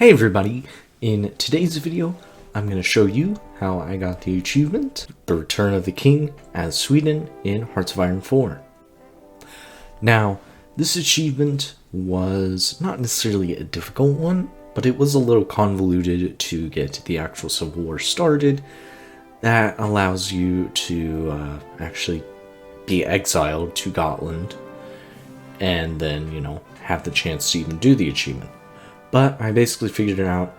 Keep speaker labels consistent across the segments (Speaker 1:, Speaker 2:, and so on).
Speaker 1: Hey everybody! In today's video, I'm going to show you how I got the achievement, The Return of the King as Sweden in Hearts of Iron 4. Now, this achievement was not necessarily a difficult one, but it was a little convoluted to get the actual Civil War started. That allows you to actually be exiled to Gotland and then, have the chance to even do the achievement. But I basically figured it out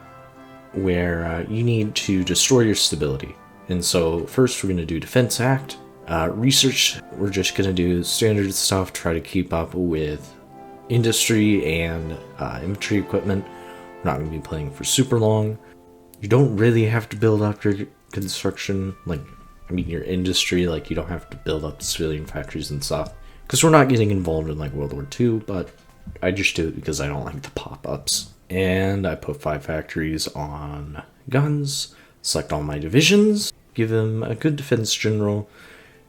Speaker 1: where you need to destroy your stability. And so first we're going to do Defense Act. Research, we're just going to do standard stuff, try to keep up with industry and infantry equipment. We're not going to be playing for super long. You don't really have to build up your construction, your industry, you don't have to build up civilian factories and stuff. Because we're not getting involved in World War II, but I just do it because I don't like the pop-ups. And I put 5 factories on guns, select all my divisions, give them a good defense general,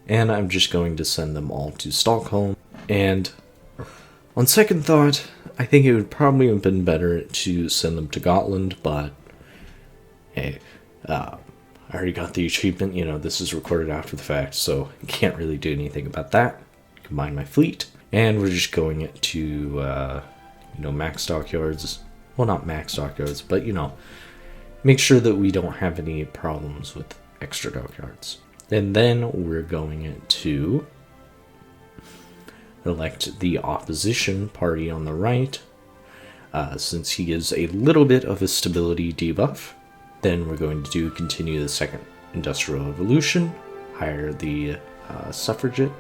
Speaker 1: and I'm just going to send them all to Stockholm. And on second thought, I think it would probably have been better to send them to Gotland, but hey, I already got the achievement, this is recorded after the fact, so I can't really do anything about that. Combine my fleet, and we're just going to, max dockyards. Well, not max dockyards, but, make sure that we don't have any problems with extra dockyards. And then we're going to elect the opposition party on the right, since he gives a little bit of a stability debuff. Then we're going to continue the Second Industrial Revolution, hire the suffragette,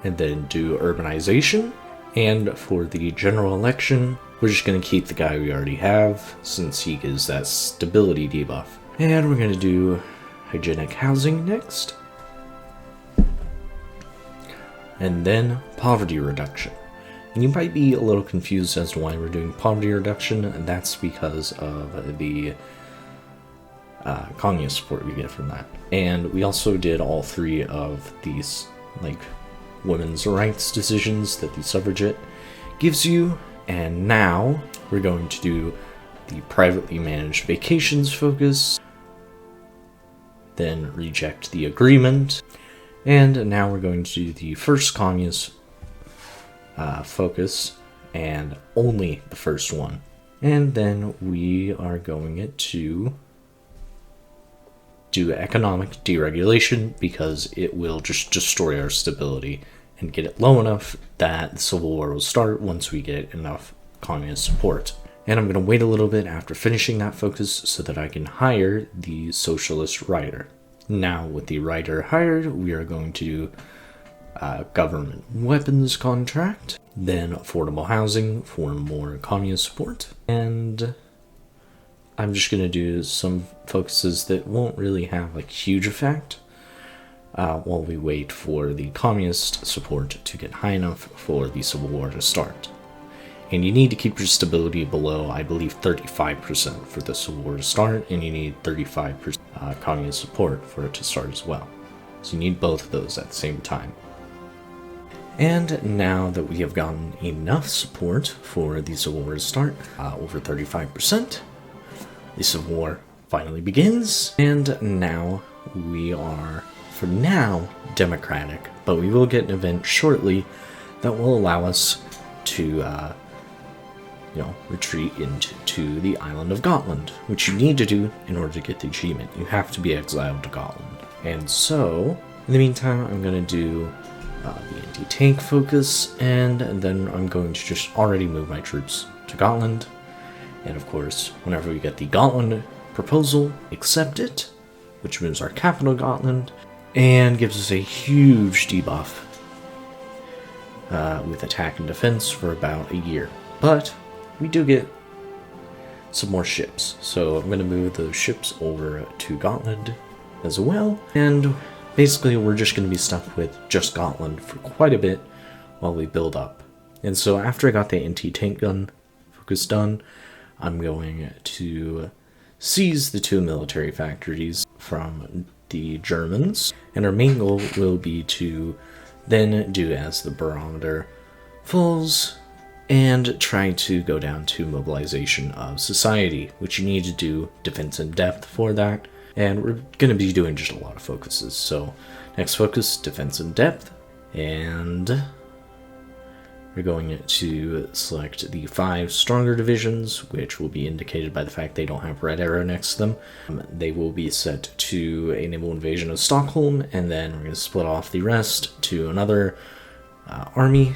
Speaker 1: and then do urbanization. And for the general election, we're just going to keep the guy we already have, since he gives that stability debuff. And we're going to do hygienic housing next. And then poverty reduction. And you might be a little confused as to why we're doing poverty reduction, and that's because of the communist support we get from that. And we also did all 3 of these, women's rights decisions that the suffragette gives you. And now we're going to do the privately managed vacations focus, then reject the agreement, and now we're going to do the first communist focus, and only the first one. And then we are going to do economic deregulation, because it will just destroy our stability and get it low enough that the Civil War will start once we get enough communist support. And I'm going to wait a little bit after finishing that focus so that I can hire the socialist writer. Now with the writer hired, we are going to do government weapons contract, then affordable housing for more communist support, and I'm just going to do some focuses that won't really have huge effect while we wait for the communist support to get high enough for the Civil War to start. And you need to keep your stability below, I believe, 35% for the Civil War to start, and you need 35% communist support for it to start as well. So you need both of those at the same time. And now that we have gotten enough support for the Civil War to start, over 35%, the Civil War finally begins, and now we are, for now, democratic, but we will get an event shortly that will allow us to, retreat into the island of Gotland, which you need to do in order to get the achievement. You have to be exiled to Gotland. And so, in the meantime, I'm going to do the anti-tank focus, and then I'm going to just already move my troops to Gotland. And of course, whenever we get the Gotland proposal, accept it, which moves our capital Gotland, and gives us a huge debuff with attack and defense for about a year. But we do get some more ships, so I'm going to move those ships over to Gotland as well, and basically we're just going to be stuck with just Gotland for quite a bit while we build up. And so after I got the anti-tank gun focus done, I'm going to seize the 2 military factories from the Germans, and our main goal will be to then do as the barometer falls and try to go down to mobilization of society, which you need to do defense in depth for that. And we're going to be doing just a lot of focuses. So next focus, defense in depth, and we're going to select the 5 stronger divisions, which will be indicated by the fact they don't have red arrow next to them. They will be set to a naval invasion of Stockholm, and then we're going to split off the rest to another army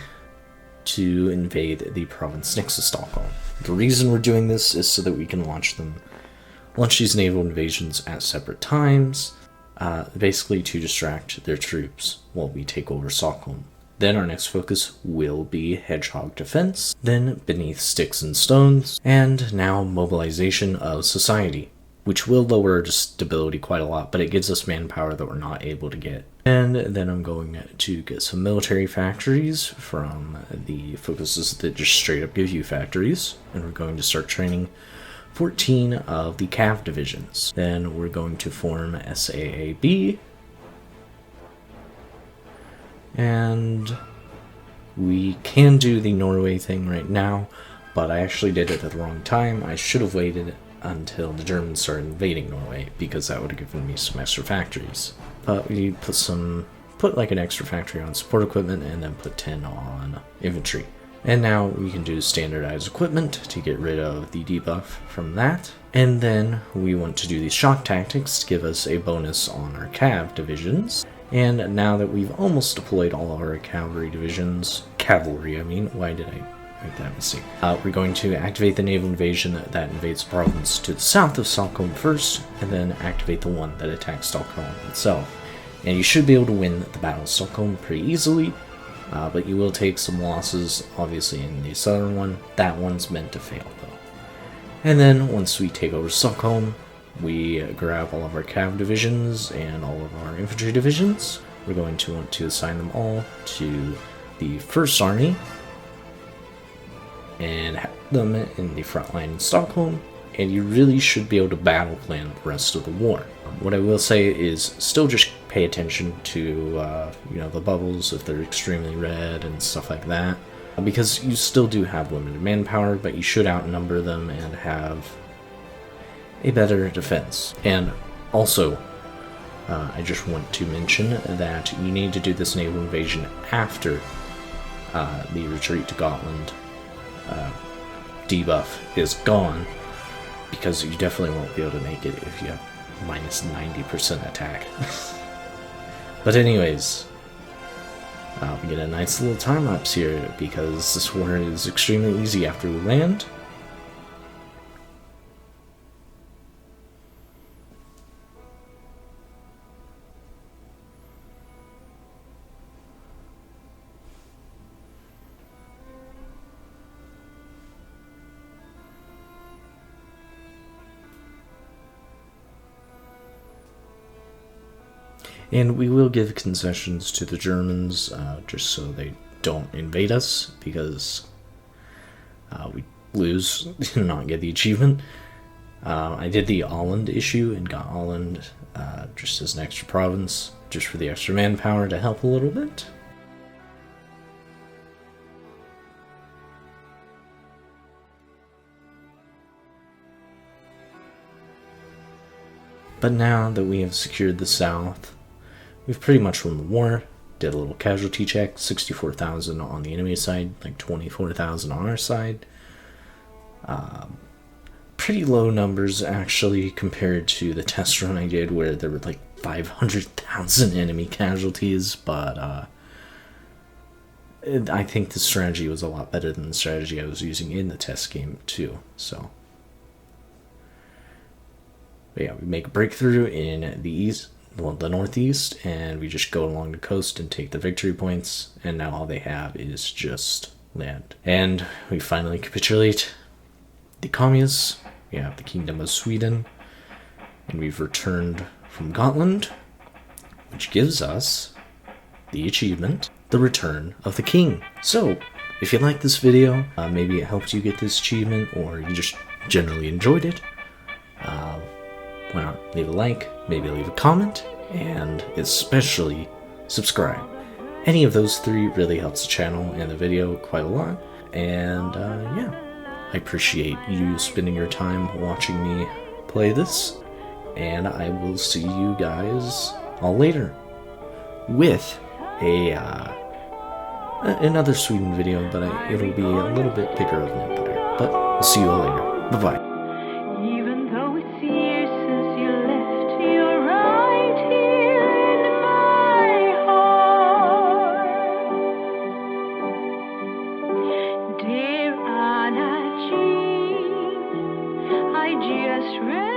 Speaker 1: to invade the province next to Stockholm. The reason we're doing this is so that we can launch these naval invasions at separate times, basically to distract their troops while we take over Stockholm. Then our next focus will be hedgehog defense, then beneath sticks and stones, and now mobilization of society, which will lower stability quite a lot, but it gives us manpower that we're not able to get. And then I'm going to get some military factories from the focuses that just straight up give you factories, and we're going to start training 14 of the cav divisions. Then we're going to form SAAB, and we can do the Norway thing right now, but I actually did it at the wrong time. I should have waited until the Germans started invading Norway, because that would have given me some extra factories. But we put like an extra factory on support equipment, and then put 10 on infantry. And now we can do standardized equipment to get rid of the debuff from that. And then we want to do these shock tactics to give us a bonus on our cav divisions. And now that we've almost deployed all of our cavalry, why did I make that mistake? We're going to activate the naval invasion that invades the province to the south of Stockholm first, and then activate the one that attacks Stockholm itself. And you should be able to win the Battle of Stockholm pretty easily, but you will take some losses, obviously, in the southern one. That one's meant to fail, though. And then, once we take over Stockholm, we grab all of our cav divisions and all of our infantry divisions. We're going to want to assign them all to the first army and have them in the front line in Stockholm, and you really should be able to battle plan the rest of the war. What I will say is still just pay attention to the bubbles if they're extremely red and stuff like that, because you still do have limited manpower, but you should outnumber them and have a better defense. And also, I just want to mention that you need to do this naval invasion after the retreat to Gotland debuff is gone, because you definitely won't be able to make it if you have minus 90% attack. But anyways, we get a nice little time lapse here, because this war is extremely easy after we land. And we will give concessions to the Germans, just so they don't invade us, because we lose and not get the achievement. I did the Åland issue and got Åland just as an extra province, just for the extra manpower to help a little bit. But now that we have secured the south, we've pretty much won the war. Did a little casualty check, 64,000 on the enemy side, like 24,000 on our side. Pretty low numbers, actually, compared to the test run I did, where there were like 500,000 enemy casualties, but I think the strategy was a lot better than the strategy I was using in the test game, too, so. But yeah, we make a breakthrough in the east, well, the northeast, and we just go along the coast and take the victory points, and now all they have is just land. And we finally capitulate the communists. We have the Kingdom of Sweden, and we've returned from Gotland, which gives us the achievement, the Return of the King. So, if you like this video, maybe it helped you get this achievement, or you just generally enjoyed it, why not leave a like, maybe leave a comment, and especially subscribe. Any of those three really helps the channel and the video quite a lot. And yeah, I appreciate you spending your time watching me play this, and I will see you guys all later with another Sweden video, but it'll be a little bit bigger of an empire. But I'll see you all later. Bye-bye.
Speaker 2: Even though it's years since you left, you're right here in my heart. Dear Anna Jean, I just read